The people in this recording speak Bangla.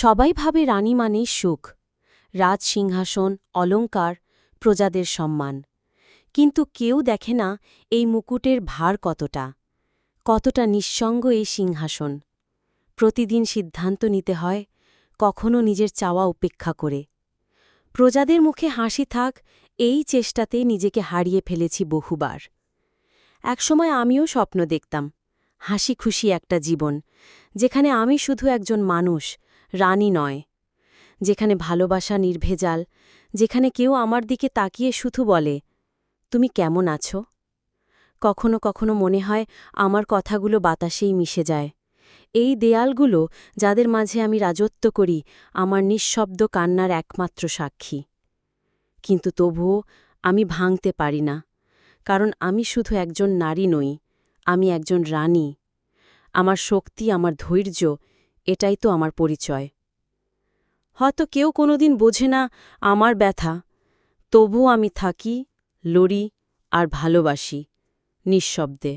সবাই ভাবে রানী মানেই সুখ, রাজসিংহাসন, অলঙ্কার, প্রজাদের সম্মান। কিন্তু কেউ দেখে না এই মুকুটের ভার কতটা, কতটা নিঃসঙ্গ এই সিংহাসন। প্রতিদিন সিদ্ধান্ত নিতে হয়, কখনো নিজের চাওয়া উপেক্ষা করে। প্রজাদের মুখে হাসি থাক, এই চেষ্টাতে নিজেকে হারিয়ে ফেলেছি বহুবার। একসময় আমিও স্বপ্ন দেখতাম, হাসি খুশি একটা জীবন, যেখানে আমি শুধু একজন মানুষ, রানী নয়। যেখানে ভালোবাসা নির্ভেজাল, যেখানে কেউ আমার দিকে তাকিয়ে শুধু বলে, তুমি কেমন আছো? কখনো কখনো মনে হয় আমার কথাগুলো বাতাসেই মিশে যায়। এই দেয়ালগুলো, যাদের মাঝে আমি রাজত্ব করি, আমার নিঃশব্দ কান্নার একমাত্র সাক্ষী। কিন্তু তবুও আমি ভাঙতে পারি না, কারণ আমি শুধু একজন নারী নই, আমি একজন রানী। আমার শক্তি, আমার ধৈর্য, এটাই তো আমার পরিচয়। হয়তো কেউ কোনোদিন বোঝে না আমার ব্যথা, তবুও আমি থাকি, লড়ি আর ভালোবাসি, নিঃশব্দে।